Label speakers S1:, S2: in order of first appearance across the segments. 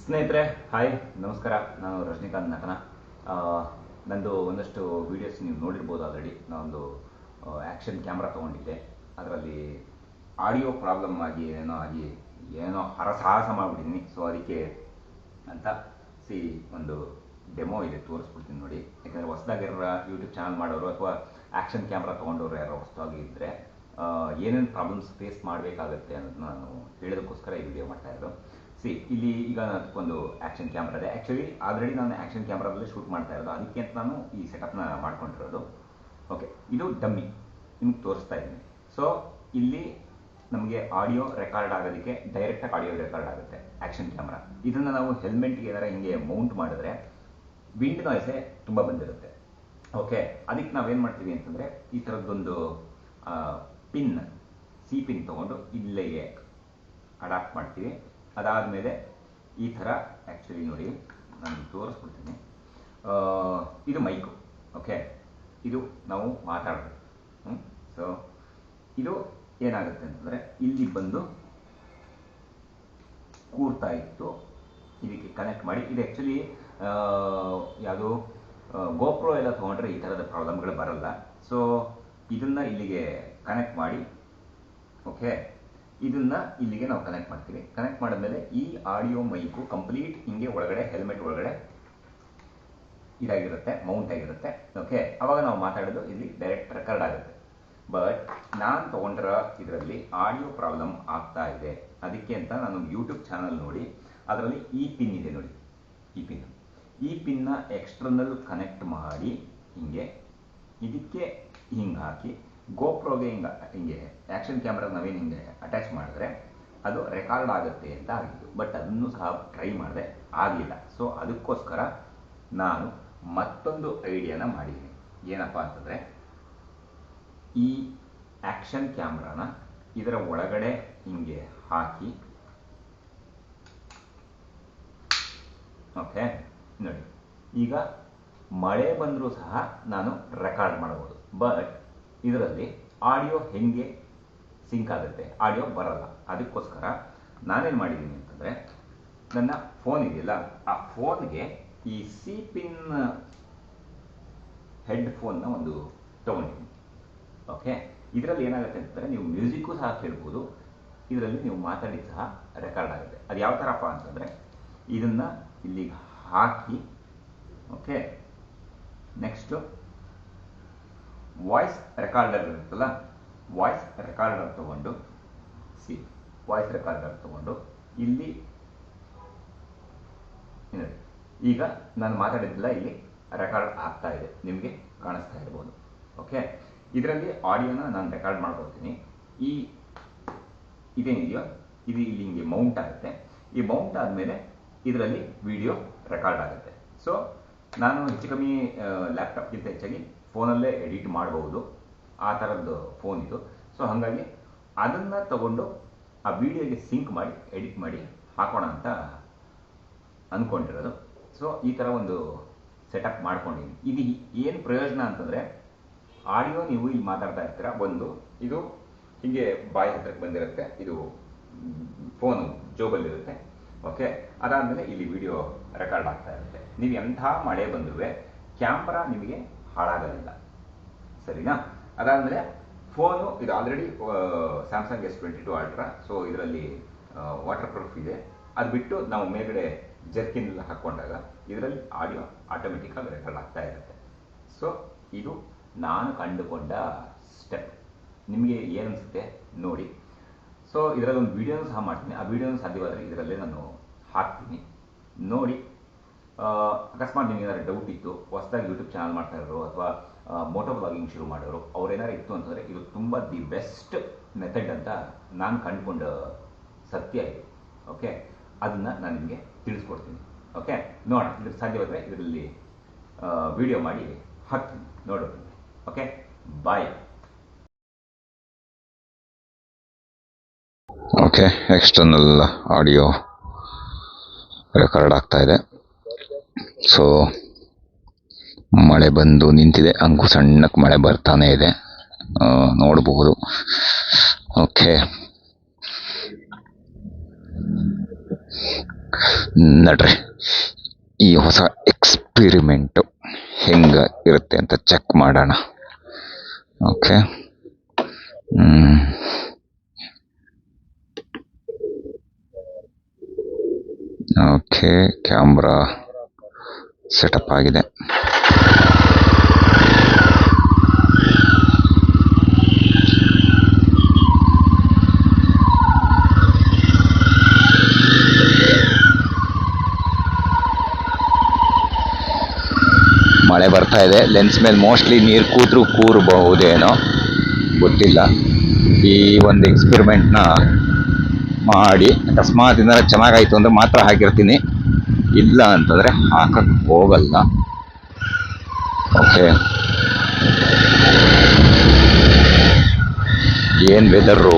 S1: ಸ್ನೇಹಿತರೆ ಹಾಯ್ ನಮಸ್ಕಾರ. ನಾನು ರಜನಿಕಾಂತ್ ನಟನ. ನಂದು ಒಂದಷ್ಟು ವೀಡಿಯೋಸ್ ನೀವು ನೋಡಿರ್ಬೋದು ಆಲ್ರೆಡಿ. ನಾನೊಂದು ಆ್ಯಕ್ಷನ್ ಕ್ಯಾಮ್ರಾ ತೊಗೊಂಡಿದ್ದೆ. ಅದರಲ್ಲಿ ಆಡಿಯೋ ಪ್ರಾಬ್ಲಮ್ ಆಗಿ ಏನೋ ಹರಸಾಹಸ ಮಾಡಿಬಿಟ್ಟಿದ್ದೀನಿ. ಸೊ ಅದಕ್ಕೆ ಅಂತ ಒಂದು ಡೆಮೋ ಇದೆ, ತೋರಿಸ್ಬಿಡ್ತೀನಿ ನೋಡಿ. ಯಾಕಂದರೆ ಹೊಸದಾಗಿರೋ ಯೂಟ್ಯೂಬ್ ಚಾನಲ್ ಮಾಡೋರು ಅಥವಾ ಆ್ಯಕ್ಷನ್ ಕ್ಯಾಮ್ರಾ ತೊಗೊಂಡವ್ರು ಯಾರೋ ಹೊಸದಾಗಿ ಇದ್ದರೆ ಏನೇನು ಪ್ರಾಬ್ಲಮ್ಸ್ ಫೇಸ್ ಮಾಡಬೇಕಾಗತ್ತೆ ಅನ್ನೋದನ್ನ ನಾನು ಹೇಳೋದಕ್ಕೋಸ್ಕರ ಈ ವಿಡಿಯೋ ಮಾಡ್ತಾಯಿದ್ದು. ಇಲ್ಲಿ ಈಗ ಒಂದು ಆ್ಯಕ್ಷನ್ ಕ್ಯಾಮ್ರಾ ಇದೆ. ಆ್ಯಕ್ಚುಲಿ ಆಲ್ರೆಡಿ ನಾನು ಆ್ಯಕ್ಷನ್ ಕ್ಯಾಮ್ರಾದಲ್ಲೇ ಶೂಟ್ ಮಾಡ್ತಾ ಇರೋದು, ಅದಕ್ಕೆ ಅಂತ ನಾನು ಈ ಸೆಟಪ್ನ ಮಾಡ್ಕೊಂಡಿರೋದು. ಓಕೆ, ಇದು ಡಮ್ಮಿ ನಿಮ್ಗೆ ತೋರಿಸ್ತಾ ಇದ್ದೀನಿ. ಸೊ ಇಲ್ಲಿ ನಮಗೆ ಆಡಿಯೋ ರೆಕಾರ್ಡ್ ಆಗೋದಕ್ಕೆ ಡೈರೆಕ್ಟಾಗಿ ಆಡಿಯೋ ರೆಕಾರ್ಡ್ ಆಗುತ್ತೆ ಆ್ಯಕ್ಷನ್ ಕ್ಯಾಮ್ರಾ. ಇದನ್ನು ನಾವು ಹೆಲ್ಮೆಟ್ಗೆ ಏನಾರ ಹಿಂಗೆ ಮೌಂಟ್ ಮಾಡಿದ್ರೆ ವಿಂಡ್ ನಾಯ್ಸೇ ತುಂಬ ಬಂದಿರುತ್ತೆ. ಓಕೆ, ಅದಕ್ಕೆ ನಾವೇನು ಮಾಡ್ತೀವಿ ಅಂತಂದರೆ ಈ ಥರದ್ದೊಂದು ಪಿನ್, ಸಿ ಪಿನ್ ತೊಗೊಂಡು ಇಲ್ಲಿಗೆ ಅಡಾಪ್ಟ್ ಮಾಡ್ತೀವಿ. ಅದಾದಮೇಲೆ ಈ ಥರ ಆ್ಯಕ್ಚುಲಿ ನೋಡಿ ನಾನು ತೋರಿಸ್ಬಿಡ್ತೀನಿ. ಇದು ಮೈಕು. ಓಕೆ, ಇದು ನಾವು ಮಾತಾಡಬೇಕು. ಸೊ ಇದು ಏನಾಗುತ್ತೆ ಅಂತಂದರೆ ಇಲ್ಲಿ ಬಂದು ಕೂರ್ತಾ ಇತ್ತು, ಇದಕ್ಕೆ ಕನೆಕ್ಟ್ ಮಾಡಿ. ಇದು ಆ್ಯಕ್ಚುಲಿ ಯಾವುದು ಗೋಪ್ರೋ ಎಲ್ಲ ತೊಗೊಂಡ್ರೆ ಈ ಥರದ ಪ್ರಾಬ್ಲಮ್ಗಳು ಬರಲ್ಲ. ಸೊ ಇದನ್ನು ಇಲ್ಲಿಗೆ ಕನೆಕ್ಟ್ ಮಾಡಿ. ಓಕೆ, ಇದನ್ನು ಇಲ್ಲಿಗೆ ನಾವು ಕನೆಕ್ಟ್ ಮಾಡ್ತೀವಿ. ಕನೆಕ್ಟ್ ಮಾಡಿದ್ಮೇಲೆ ಈ ಆಡಿಯೋ ಮೈಕು ಕಂಪ್ಲೀಟ್ ಹಿಂಗೆ ಒಳಗಡೆ ಹೆಲ್ಮೆಟ್ ಒಳಗಡೆ ಇದಾಗಿರುತ್ತೆ, ಮೌಂಟ್ ಆಗಿರುತ್ತೆ. ಓಕೆ, ಅವಾಗ ನಾವು ಮಾತಾಡೋದು ಇಲ್ಲಿ ಡೈರೆಕ್ಟ್ ರೆಕಾರ್ಡ್ ಆಗುತ್ತೆ. ಬಟ್ ನಾನು ತೊಗೊಂಡಿರೋ ಇದರಲ್ಲಿ ಆಡಿಯೋ ಪ್ರಾಬ್ಲಮ್ ಆಗ್ತಾ ಇದೆ. ಅದಕ್ಕೆ ಅಂತ ನಾನು ಯೂಟ್ಯೂಬ್ ಚಾನಲ್ ನೋಡಿ ಅದರಲ್ಲಿ ಈ ಪಿನ್ ಇದೆ ನೋಡಿ, ಈ ಪಿನ್ನ ಎಕ್ಸ್ಟರ್ನಲ್ ಕನೆಕ್ಟ್ ಮಾಡಿ ಹಿಂಗೆ ಇದಕ್ಕೆ ಹಿಂಗೆ ಹಾಕಿ ಗೋಪ್ರೋಗೆ ಹಿಂಗೆ ಆ್ಯಕ್ಷನ್ ಕ್ಯಾಮ್ರಾಗ ನಾವೇನು ಹಿಂಗೆ ಅಟ್ಯಾಚ್ ಮಾಡಿದ್ರೆ ಅದು ರೆಕಾರ್ಡ್ ಆಗುತ್ತೆ ಅಂತ ಆಗಿತ್ತು. ಬಟ್ ಅದನ್ನು ಸಹ ಟ್ರೈ ಮಾಡಿದೆ, ಆಗಲಿಲ್ಲ. ಸೊ ಅದಕ್ಕೋಸ್ಕರ ನಾನು ಮತ್ತೊಂದು ಐಡಿಯಾನ ಮಾಡಿದ್ದೀನಿ. ಏನಪ್ಪ ಅಂತಂದರೆ ಈ ಆ್ಯಕ್ಷನ್ ಕ್ಯಾಮ್ರಾನ ಇದರ ಒಳಗಡೆ ಹಿಂಗೆ ಹಾಕಿ, ಓಕೆ ನೋಡಿ, ಈಗ ಮಳೆ ಬಂದರೂ ಸಹ ನಾನು ರೆಕಾರ್ಡ್ ಮಾಡಬಹುದು. ಬಟ್ ಇದರಲ್ಲಿ ಆಡಿಯೋ ಹೆಂಗೆ ಸಿಂಕ್ ಆಗುತ್ತೆ, ಆಡಿಯೋ ಬರಲ್ಲ. ಅದಕ್ಕೋಸ್ಕರ ನಾನೇನು ಮಾಡಿದ್ದೀನಿ ಅಂತಂದರೆ ನನ್ನ ಫೋನ್ ಇದೆಯಲ್ಲ, ಆ ಫೋನ್ಗೆ ಈ ಸಿ ಪಿನ್ ಹೆಡ್ಫೋನ್ನ ಒಂದು ತೊಗೊಂಡಿದ್ದೀನಿ. ಓಕೆ, ಇದರಲ್ಲಿ ಏನಾಗುತ್ತೆ ಅಂತಂದರೆ ನೀವು ಮ್ಯೂಸಿಕ್ಕು ಸಹ ಕೇಳ್ಬೋದು, ಇದರಲ್ಲಿ ನೀವು ಮಾತಾಡಿದ ಸಹ ರೆಕಾರ್ಡ್ ಆಗುತ್ತೆ. ಅದು ಯಾವ ಥರಪ್ಪ ಅಂತಂದರೆ ಇದನ್ನು ಇಲ್ಲಿಗೆ ಹಾಕಿ, ಓಕೆ, ನೆಕ್ಸ್ಟು ವಾಯ್ಸ್ ರೆಕಾರ್ಡರ್ ಇರುತ್ತಲ್ಲ, ವಾಯ್ಸ್ ರೆಕಾರ್ಡರ್ ತೊಗೊಂಡು ವಾಯ್ಸ್ ರೆಕಾರ್ಡರ್ ತೊಗೊಂಡು ಇಲ್ಲಿ ಈಗ ನಾನು ಮಾತಾಡಿದ್ದೆಲ್ಲ ಇಲ್ಲಿ ರೆಕಾರ್ಡ್ ಆಗ್ತಾ ಇದೆ, ನಿಮಗೆ ಕಾಣಿಸ್ತಾ ಇರ್ಬೋದು. ಓಕೆ, ಇದರಲ್ಲಿ ಆಡಿಯೋನ ನಾನು ರೆಕಾರ್ಡ್ ಮಾಡ್ಕೊಳ್ತೀನಿ. ಇದೇನಿದೆಯೋ ಇದು ಇಲ್ಲಿ ಹಿಂಗೆ ಮೌಂಟ್ ಆಗುತ್ತೆ. ಈ ಮೌಂಟ್ ಆದಮೇಲೆ ಇದರಲ್ಲಿ ವಿಡಿಯೋ ರೆಕಾರ್ಡ್ ಆಗುತ್ತೆ. ಸೊ ನಾನು ಹೆಚ್ಚು ಕಮ್ಮಿ ಲ್ಯಾಪ್ಟಾಪ್ಗಿಂತ ಹೆಚ್ಚಾಗಿ ಫೋನಲ್ಲೇ ಎಡಿಟ್ ಮಾಡಬಹುದು, ಆ ಥರದ್ದು ಫೋನ್ ಇದು. ಸೊ ಹಾಗಾಗಿ ಅದನ್ನು ತಗೊಂಡು ಆ ವಿಡಿಯೋಗೆ ಸಿಂಕ್ ಮಾಡಿ ಎಡಿಟ್ ಮಾಡಿ ಹಾಕೋಣ ಅಂತ ಅಂದ್ಕೊಂಡಿರೋದು. ಸೊ ಈ ಥರ ಒಂದು ಸೆಟಪ್ ಮಾಡ್ಕೊಂಡಿದ್ದೀನಿ. ಇದು ಏನು ಪ್ರಯೋಜನ ಅಂತಂದರೆ ಆಡಿಯೋ ನೀವು ಇಲ್ಲಿ ಮಾತಾಡ್ತಾ ಇರ್ತೀರ, ಇದು ಹೀಗೆ ಬಾಯಿ ಹತ್ರಕ್ಕೆ ಬಂದಿರುತ್ತೆ, ಇದು ಫೋನು ಜೋಬಲ್ಲಿರುತ್ತೆ. ಓಕೆ, ಅದಾದಮೇಲೆ ಇಲ್ಲಿ ವಿಡಿಯೋ ರೆಕಾರ್ಡ್ ಆಗ್ತಾ ಇರುತ್ತೆ. ನೀವು ಎಂಥ ಮಳೆ ಬಂದರೂ ಕ್ಯಾಮ್ರಾ ನಿಮಗೆ ಹಾಳಾಗೋದಿಲ್ಲ, ಸರಿನಾ? ಅದಾದಮೇಲೆ ಫೋನು ಇದು already Samsung S22 ultra. So ಇದರಲ್ಲಿ ವಾಟರ್ ಪ್ರೂಫ್ ಇದೆ. ಅದು ಬಿಟ್ಟು ನಾವು ಮೇಲ್ಗಡೆ ಜರ್ಕಿನ್ ಎಲ್ಲ ಹಾಕ್ಕೊಂಡಾಗ ಇದರಲ್ಲಿ ಆಡಿಯೋ ಆಟೋಮೆಟಿಕ್ಕಾಗಿ ರೆಕಾರ್ಡ್ ಆಗ್ತಾ ಇರುತ್ತೆ. ಸೊ ಇದು ನಾನು ಕಂಡುಕೊಂಡ ಸ್ಟೆಪ್. ನಿಮಗೆ ಏನು ಅನಿಸುತ್ತೆ ನೋಡಿ. ಸೊ ಇದರಲ್ಲಿ ಒಂದು ವೀಡಿಯೋನೂ ಸಹ ಮಾಡ್ತೀನಿ. ಆ ವೀಡಿಯೋನೂ ಸಾಧ್ಯವಾದರೆ ಇದರಲ್ಲೇ ನಾನು ಹಾಕ್ತೀನಿ, ನೋಡಿ. ಅಕಸ್ಮಾತ್ ನಿಮ್ಗೆ ಏನಾದ್ರು ಡೌಟ್ ಇತ್ತು, ಹೊಸದಾಗಿ ಯೂಟ್ಯೂಬ್ ಚಾನಲ್ ಮಾಡ್ತಾ ಇರೋರು ಅಥವಾ ಮೋಟೋ ಬ್ಲಾಗಿಂಗ್ ಶುರು ಮಾಡೋರು, ಅವ್ರೇನಾರು ಇತ್ತು ಅಂತಂದರೆ ಇದು ತುಂಬ ದಿ ಬೆಸ್ಟ್ ಮೆಥಡ್ ಅಂತ ನಾನು ಕಂಡುಕೊಂಡ ಸತ್ಯ ಇದು. ಓಕೆ, ಅದನ್ನು ನಾನು ನಿಮಗೆ ತಿಳಿಸ್ಕೊಡ್ತೀನಿ. ಓಕೆ, ನೋಡೋಣ, ಇದ್ರ ಸಾಧ್ಯವಾದರೆ ಇದರಲ್ಲಿ ವಿಡಿಯೋ ಮಾಡಿ ಹಾಕ್ತೀನಿ, ನೋಡೋಣ. ಓಕೆ, ಬಾಯ್.
S2: ಓಕೆ, ಎಕ್ಸ್ಟರ್ನಲ್ ಆಡಿಯೋ ರೆಕಾರ್ಡ್ ಆಗ್ತಾ ಇದೆ. ಸೊ ಮಳೆ ಬಂದು ನಿಂತಿದೆ, ಅಂಕು ಸಣ್ಣಕ್ಕೆ ಮಳೆ ಬರ್ತಾನೆ ಇದೆ, ನೋಡಬಹುದು. ಓಕೆ, ನಡ್ರಿ ಈ ಹೊಸ ಎಕ್ಸ್ಪಿರಿಮೆಂಟು ಹೆಂಗೆ ಇರುತ್ತೆ ಅಂತ ಚೆಕ್ ಮಾಡೋಣ. ಓಕೆ. ಓಕೆ, ಕ್ಯಾಮ್ರಾ ಸೆಟಪ್ ಆಗಿದೆ. ಮಳೆ ಬರ್ತಾ ಇದೆ. ಲೆನ್ಸ್ ಮೇಲೆ ಮೋಸ್ಟ್ಲಿ ನೀರು ಕೂರಬಹುದೇನೋ ಗೊತ್ತಿಲ್ಲ. ಈ ಒಂದು ಎಕ್ಸ್ಪೆರಿಮೆಂಟ್ನ ಮಾಡಿ ಅಕಸ್ಮಾತ್ ಏನಾದ್ರು ಚೆನ್ನಾಗಾಯ್ತು ಅಂದ್ರೆ ಮಾತ್ರ ಹಾಕಿರ್ತೀನಿ, ಇಲ್ಲ ಅಂತಂದರೆ ಹಾಕಕ್ಕೆ ಹೋಗಲ್ಲ. ಓಕೆ. ಏನು ವೆದರು,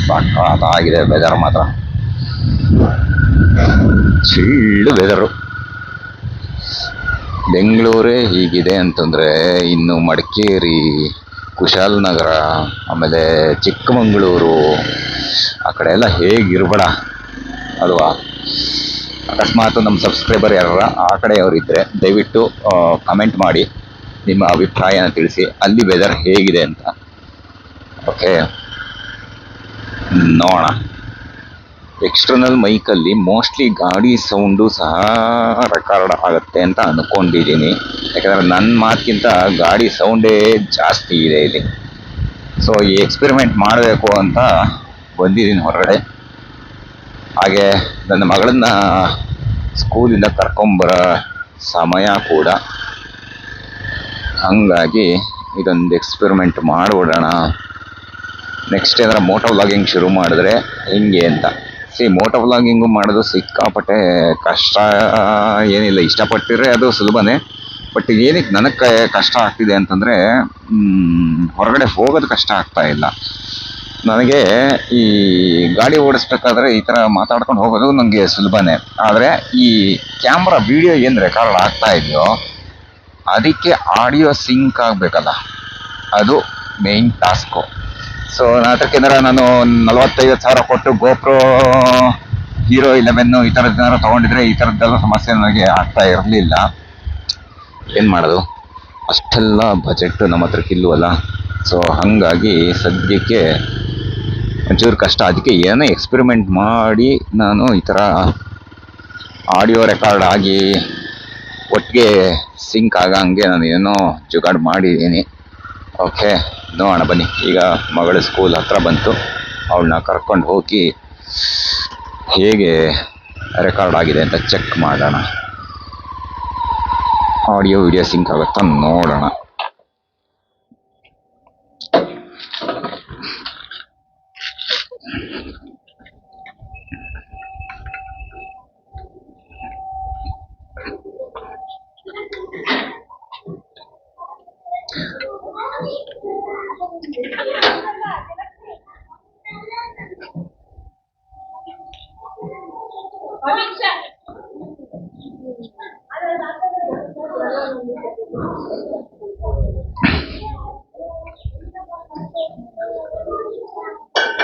S2: ಸಾಕಾಗಿದೆ ವೆದರ್ ಮಾತ್ರ. Chilled weather. ಬೆಂಗಳೂರೇ ಹೀಗಿದೆ ಅಂತಂದರೆ ಇನ್ನು ಮಡಿಕೇರಿ, ಕುಶಾಲನಗರ, ಆಮೇಲೆ ಚಿಕ್ಕಮಗಳೂರು ಆ ಕಡೆ ಎಲ್ಲ ಹೇಗಿರ್ಬೇಡ ಅಲ್ವಾ? ಅಕಸ್ಮಾತ್ ನಮ್ಮ ಸಬ್ಸ್ಕ್ರೈಬರ್ ಯಾರ ಆ ಕಡೆಯವರಿದ್ದರೆ ದಯವಿಟ್ಟು ಕಮೆಂಟ್ ಮಾಡಿ ನಿಮ್ಮ ಅಭಿಪ್ರಾಯನ ತಿಳಿಸಿ, ಅಲ್ಲಿ ವೆದರ್ ಹೇಗಿದೆ ಅಂತ. ಓಕೆ, ನೋಡೋಣ. ಎಕ್ಸ್ಟರ್ನಲ್ ಮೈಕಲ್ಲಿ ಮೋಸ್ಟ್ಲಿ ಗಾಡಿ ಸೌಂಡು ಸಹ ರೆಕಾರ್ಡ್ ಆಗುತ್ತೆ ಅಂತ ಅಂದ್ಕೊಂಡಿದ್ದೀನಿ. ಯಾಕಂದರೆ ನನ್ನ ಮಾತಿಗಿಂತ ಗಾಡಿ ಸೌಂಡೇ ಜಾಸ್ತಿ ಇದೆ ಇಲ್ಲಿ. ಸೊ ಈ ಎಕ್ಸ್ಪೆರಿಮೆಂಟ್ ಮಾಡಬೇಕು ಅಂತ ಬಂದಿದ್ದೀನಿ ಹೊರಗಡೆ. ಹಾಗೆ ನನ್ನ ಮಗಳನ್ನ ಸ್ಕೂಲಿಂದ ಕರ್ಕೊಂಬರೋ ಸಮಯ ಕೂಡ, ಹಾಗಾಗಿ ಇದೊಂದು ಎಕ್ಸ್ಪೆರಿಮೆಂಟ್ ಮಾಡಿಬಿಡೋಣ. ನೆಕ್ಸ್ಟ್ ಏನಾರ ಮೋಟೋ ವ್ಲಾಗಿಂಗ್ ಶುರು ಮಾಡಿದ್ರೆ ಹಿಂಗೆ ಅಂತ. ಮೋಟೋ ವ್ಲಾಗಿಂಗು ಮಾಡೋದು ಸಿಕ್ಕಾಪಟ್ಟೆ ಕಷ್ಟ ಏನಿಲ್ಲ, ಇಷ್ಟಪಟ್ಟಿದ್ರೆ ಅದು ಸುಲಭನೇ. ಬಟ್ ಏನಕ್ಕೆ ನನಗೆ ಕಷ್ಟ ಆಗ್ತಿದೆ ಅಂತಂದರೆ ಹೊರಗಡೆ ಹೋಗೋದು ಕಷ್ಟ ಆಗ್ತಾ ಇಲ್ಲ ನನಗೆ. ಈ ಗಾಡಿ ಓಡಿಸ್ಬೇಕಾದ್ರೆ ಈ ಥರ ಮಾತಾಡ್ಕೊಂಡು ಹೋಗೋದು ನನಗೆ ಸುಲಭನೇ. ಆದರೆ ಈ ಕ್ಯಾಮ್ರಾ ವಿಡಿಯೋ ಏನು ರೆಕಾರ್ಡ್ ಆಗ್ತಾ ಇದೆಯೋ ಅದಕ್ಕೆ ಆಡಿಯೋ ಸಿಂಕ್ ಆಗಬೇಕಲ್ಲ, ಅದು ಮೇಯ್ನ್ ಟಾಸ್ಕು. ಸೊ ಅದಕ್ಕೆ ನಾನು 40-50 ಕೊಟ್ಟು ಗೋಪ್ರೋ ಹೀರೋ 11 ಈ ಥರದ್ದು ಏನಾದ್ರು ತೊಗೊಂಡಿದ್ರೆ ಈ ಥರದ್ದೆಲ್ಲ ಸಮಸ್ಯೆ ನನಗೆ ಆಗ್ತಾ ಇರಲಿಲ್ಲ. ಏನು ಮಾಡೋದು, ಅಷ್ಟೆಲ್ಲ ಬಜೆಟ್ ನಮ್ಮ ಹತ್ರಕ್ಕೆ ಇಲ್ವಲ್ಲ. ಸೊ ಹಾಗಾಗಿ ಸದ್ಯಕ್ಕೆ ಒಂಚೂರು ಕಷ್ಟ. ಅದಕ್ಕೆ ಏನೋ ಎಕ್ಸ್ಪೆರಿಮೆಂಟ್ ಮಾಡಿ ನಾನು ಈ ಥರ ಆಡಿಯೋ ರೆಕಾರ್ಡ್ ಆಗಿ ಒಟ್ಟಿಗೆ ಸಿಂಕ್ ಆಗಂಗೆ ನಾನು ಏನೋ ಜುಗಾಡು ಮಾಡಿದ್ದೀನಿ. ಓಕೆ, ನೋಡೋಣ ಬನ್ನಿ. ಈಗ ಮಗಳ ಸ್ಕೂಲ್ ಹತ್ರ ಬಂತು, ಅವಳನ್ನ ಕರ್ಕೊಂಡು ಹೋಗಿ ಹೇಗೆ ರೆಕಾರ್ಡ್ ಆಗಿದೆ ಅಂತ ಚೆಕ್ ಮಾಡೋಣ. ಆಡಿಯೋ ವಿಡಿಯೋ ಸಿಂಕ್ ಆಗುತ್ತಾ ನೋಡೋಣ.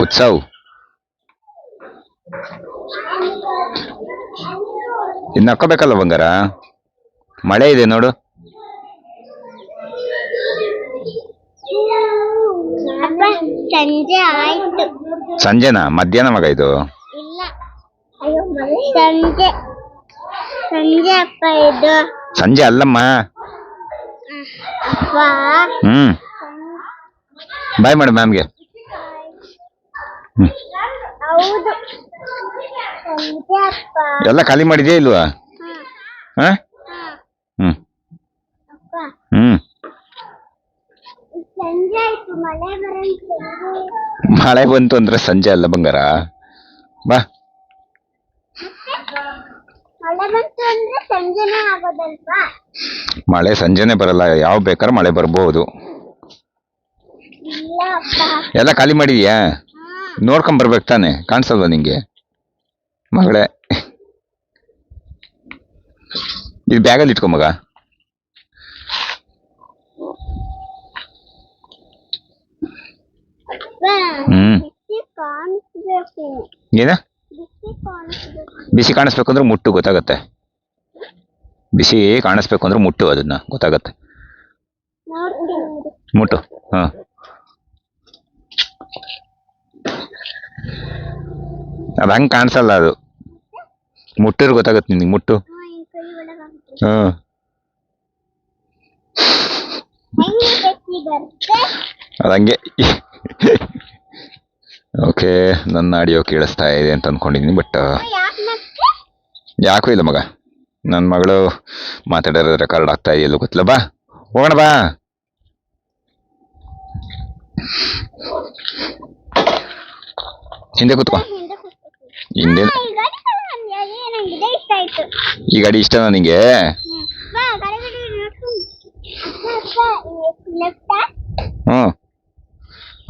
S2: ಉತ್ಸವ್, ಇನ್ನು ಹಾಕೋಬೇಕಲ್ಲ ಬಂಗಾರ, ಮಳೆ ಇದೆ ನೋಡು.
S3: ಸಂಜೆ ಆಯ್ತು.
S2: ಸಂಜೆನಾ? ಮಧ್ಯಾಹ್ನ ಮಗ ಇದು?
S3: ಇಲ್ಲ, ಸಂಜೆ ಸಂಜೆ ಅಪ್ಪ ಇದು.
S2: ಸಂಜೆ ಅಲ್ಲಮ್ಮ.
S3: ಅಪ್ಪ
S2: ಬಾಯ್ ಮಾಡು ಮ್ಯಾಮ್ಗೆ.
S3: ಹೌದು, ಸಂಜೆ ಅಪ್ಪ.
S2: ಎಲ್ಲ ಖಾಲಿ ಮಾಡಿದ್ಯಾ ಇಲ್ವಾ? ಹ? ಹ್ಮ್
S3: ಅಪ್ಪ
S2: ಹ್ಮ್
S3: ಸಂಜೆ ಆಯ್ತು, ಮಳೆ ಬರಂತೆ.
S2: ಮಳೆ ಬಂತು ಅಂದ್ರೆ ಸಂಜೆ ಅಲ್ಲ ಬಂಗಾರ. ಬಾ.
S3: ಮಳೆ ಬಂತು ಅಂದ್ರೆ ಸಂಜೆನೇ ಆಗೋದಲ್ವಾ?
S2: ಮಳೆ ಸಂಜೆನೆ ಬರಲ್ಲ, ಯಾವ ಬೇಕಾದ್ರೆ ಮಳೆ ಬರ್ಬೋದು.
S3: ಇಲ್ಲ ಅಪ್ಪ.
S2: ಎಲ್ಲ ಖಾಲಿ ಮಾಡಿದ್ಯಾ? ನೋಡ್ಕೊಂಡ್ ಬರ್ಬೇಕು ತಾನೆ, ಕಾಣಿಸಲ್ವ ನಿಂಗೆ ಮಗಳೇ? ಇದು ಬ್ಯಾಗಲ್ಲಿ ಇಟ್ಕೊ ಮಗ.
S3: ಅಪ್ಪ,
S2: ಹ್ಮ್
S3: ಬಿಸಿ ಕಾಣಿಸ್ಬೇಕು.
S2: ಏನ?
S3: ಬಿಸಿ ಕಾಣಿಸ್ಬೇಕು.
S2: ಬಿಸಿ ಕಾಣಿಸ್ಬೇಕು ಅಂದ್ರೆ ಮುಟ್ಟು ಗೊತ್ತಾಗತ್ತೆ. ಬಿಸಿ ಕಾಣಿಸ್ಬೇಕು ಅಂದ್ರೆ ಮುಟ್ಟು, ಅದನ್ನ ಗೊತ್ತಾಗತ್ತೆ.
S3: ನೋಡ್ತೀನಿ.
S2: ಮುಟ್ಟು. ಹಾಂ, ಅದು ಹಂಗೆ ಕಾಣಿಸಲ್ಲ, ಅದು ಮುಟ್ಟಿದ್ರೆ ಗೊತ್ತಾಗತ್ತೆ ನಿನಗೆ. ಮುಟ್ಟು.
S3: ಈ ಕೈ ಒಳಗಾಗುತ್ತೆ.
S2: ಹಾಂ,
S3: ಹೆಂಗೆ ಬಿಸಿ ಬರುತ್ತೆ?
S2: ಅದು ಹಂಗೆ. ಓಕೆ, ನನ್ನ ಆಡಿಯೋ ಕೇಳಿಸ್ತಾ ಇದೆ ಅಂತ ಅಂದ್ಕೊಂಡಿದ್ದೀನಿ, ಬಟ್
S3: ಯಾಕೆ ನಕ್ಕೆ?
S2: ಯಾಕೂ ಇಲ್ಲ ಮಗ. ನನ್ನ ಮಗಳು ಮಾತಾಡೋದು ರೆಕಾರ್ಡ್ ಆಗ್ತಾ ಇದೆಯಲ್ಲೂ ಗೊತ್ತಿಲ್ಲ. ಬಾ ಹೋಗೋಣ, ಬಾ. ಹಿಂದೆ ಕೂತ್ಕೋ.
S3: ಹಿಂದೆ ಕೂತ್ಕೊಳ್ತೀನಿ.
S2: ಹಿಂದೆ.
S3: ಈ ಗಾಡಿ ನಂಗಿದೆ ಇಷ್ಟ ಆಯ್ತು.
S2: ಈ ಗಾಡಿ ಇಷ್ಟನಾ ನಿಂಗೆ?
S3: ಬಾ ಗಾಡಿ ನೋಡ್ಕೊಂಡು ಲೆಫ್ಟ್.
S2: ಹ್ಞೂ,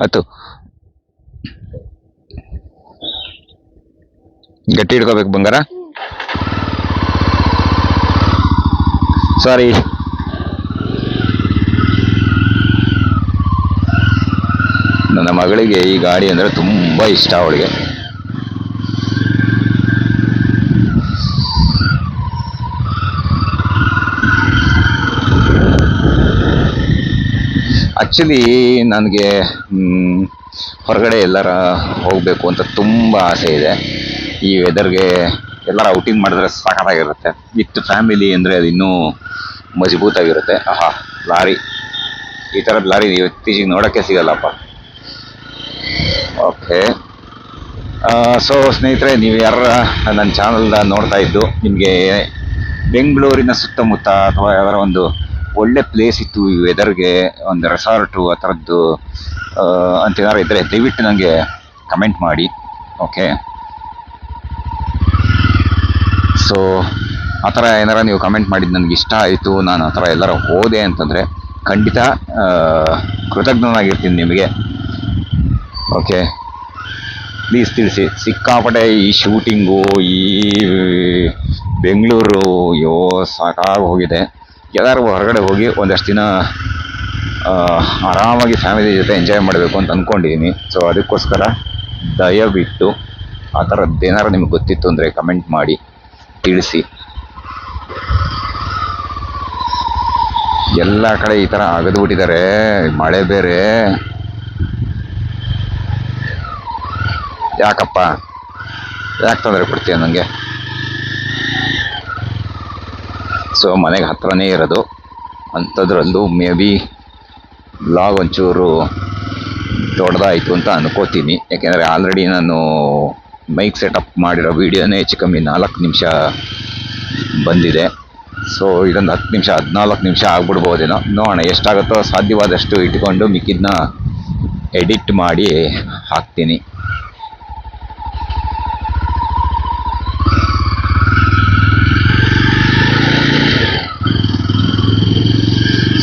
S2: ಆಯ್ತು. ಗಟ್ಟಿ ಹಿಡ್ಕೋಬೇಕು ಬಂಗಾರ. ಸಾರಿ. ನನ್ನ ಮಗಳಿಗೆ ಈ ಗಾಡಿ ಅಂದರೆ ತುಂಬ ಇಷ್ಟ. ಅವಳಿಗೆ ಆ್ಯಕ್ಚುಲಿ ನನಗೆ ಹೊರಗಡೆ ಎಲ್ಲರ ಹೋಗಬೇಕು ಅಂತ ತುಂಬ ಆಸೆ ಇದೆ. ಈ ವೆದರ್ಗೆ ಎಲ್ಲರ ಔಟಿಂಗ್ ಮಾಡಿದ್ರೆ ಸಾಕಾಗಿರುತ್ತೆ. ವಿತ್ ಫ್ಯಾಮಿಲಿ ಅಂದರೆ ಅದು ಇನ್ನೂ ಮಜಬೂತಾಗಿರುತ್ತೆ. ಆಹಾ, ಲಾರಿ, ಈ ಥರದ ಲಾರಿ ಇತ್ತೀಚೆಗೆ ನೋಡೋಕ್ಕೆ ಸಿಗಲ್ಲಪ್ಪ. ಓಕೆ, ಸೊ ಸ್ನೇಹಿತರೆ, ನೀವು ಯಾರ ನನ್ನ ಚಾನಲ್ನ ನೋಡ್ತಾ ಇದ್ದು ನಿಮಗೆ ಬೆಂಗಳೂರಿನ ಸುತ್ತಮುತ್ತ ಅಥವಾ ಯಾವ್ದಾರ ಒಂದು ಒಳ್ಳೆ ಪ್ಲೇಸ್ ಇತ್ತು ಈ ವೆದರ್ಗೆ, ಒಂದು ರೆಸಾರ್ಟು ಆ ಥರದ್ದು ಅಂತೇನಾರು ಇದ್ದರೆ ದಯವಿಟ್ಟು ನನಗೆ ಕಮೆಂಟ್ ಮಾಡಿ. ಓಕೆ, ಸೊ ಆ ಥರ ಏನಾರ ನೀವು ಕಮೆಂಟ್ ಮಾಡಿದ್ದು ನನಗೆ ಇಷ್ಟ ಆಯಿತು, ನಾನು ಆ ಥರ ಎಲ್ಲರ ಹೋದೆ ಅಂತಂದರೆ ಖಂಡಿತ ಕೃತಜ್ಞನಾಗಿರ್ತೀನಿ ನಿಮಗೆ. ಓಕೆ, ಪ್ಲೀಸ್ ತಿಳಿಸಿ. ಸಿಕ್ಕಾಪಟ್ಟೆ ಈ ಶೂಟಿಂಗು, ಈ ಬೆಂಗಳೂರು, ಅಯ್ಯೋ ಸಾಕಾಗಿ ಹೋಗಿದೆ. ಎಲ್ಲರೂ ಹೊರಗಡೆ ಹೋಗಿ ಒಂದಷ್ಟು ದಿನ ಆರಾಮಾಗಿ ಫ್ಯಾಮಿಲಿ ಜೊತೆ ಎಂಜಾಯ್ ಮಾಡಬೇಕು ಅಂತ ಅಂದ್ಕೊಂಡಿದ್ದೀನಿ. ಸೊ ಅದಕ್ಕೋಸ್ಕರ ದಯವಿಟ್ಟು ಆ ಥರದ್ದು ಏನಾರು ನಿಮ್ಗೆ ಗೊತ್ತಿತ್ತು ಅಂದರೆ ಕಮೆಂಟ್ ಮಾಡಿ ತಿಳಿಸಿ. ಎಲ್ಲ ಕಡೆ ಈ ಥರ ಅಗದ್ಬಿಟ್ಟಿದ್ದಾರೆ, ಮಳೆ ಬೇರೆ. ಯಾಕಪ್ಪ, ಯಾಕೆ ತೊಂದರೆ ಕೊಡ್ತೀಯ ನನಗೆ? ಸೊ ಮನೆಗೆ ಹತ್ರನೇ ಇರೋದು, ಅಂಥದ್ರಲ್ಲೂ ಮೇ ಬಿ ಬ್ಲಾಗ್ ಒಂಚೂರು ದೊಡ್ಡದಾಯಿತು ಅಂತ ಅನ್ಕೋತೀನಿ. ಯಾಕೆಂದರೆ ಆಲ್ರೆಡಿ ನಾನು ಮೈಕ್ ಸೆಟಪ್ ಮಾಡಿರೋ ವೀಡಿಯೋನೇ ಹೆಚ್ಚು ಕಮ್ಮಿ 4 ನಿಮಿಷ ಬಂದಿದೆ. ಸೊ ಇದೊಂದು 10 ನಿಮಿಷ 14 ನಿಮಿಷ ಆಗ್ಬಿಡ್ಬೋದೇನೋ. ನೋಡೋಣ, ಎಷ್ಟಾಗುತ್ತೋ ಸಾಧ್ಯವಾದಷ್ಟು ಇಟ್ಕೊಂಡು ಮಿಕ್ಕಿದ್ನ ಎಡಿಟ್ ಮಾಡಿ ಹಾಕ್ತೀನಿ.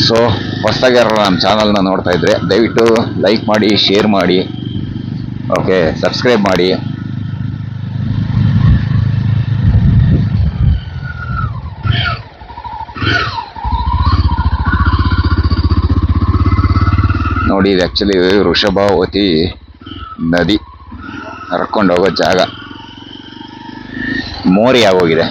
S2: ಸೊ ಹೊಸದಾಗಿ ಯಾರು ನಮ್ಮ ಚಾನಲ್ನ ನೋಡ್ತಾ ಇದ್ದರೆ ದಯವಿಟ್ಟು ಲೈಕ್ ಮಾಡಿ, ಶೇರ್ ಮಾಡಿ, ಓಕೆ, ಸಬ್ಸ್ಕ್ರೈಬ್ ಮಾಡಿ. ನೋಡಿ, ಇದು ಆ್ಯಕ್ಚುಲಿ ವೃಷಭಾವತಿ ನದಿ ಹರ್ಕೊಂಡು ಹೋಗೋ ಜಾಗ. ಮೋರಿ ಆಗೋಗಿದೆ.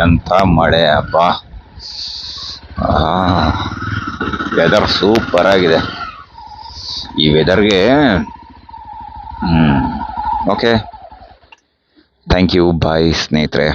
S2: ಎಂಥ ಮಳೆ ಅಪ್ಪ. ವೆದರ್ ಸೂಪರ್ ಆಗಿದೆ. ಈ ವೆದರ್ಗೆ ಓಕೆ, ಥ್ಯಾಂಕ್ ಯು, ಬಾಯ್ ಸ್ನೇಹಿತರೆ.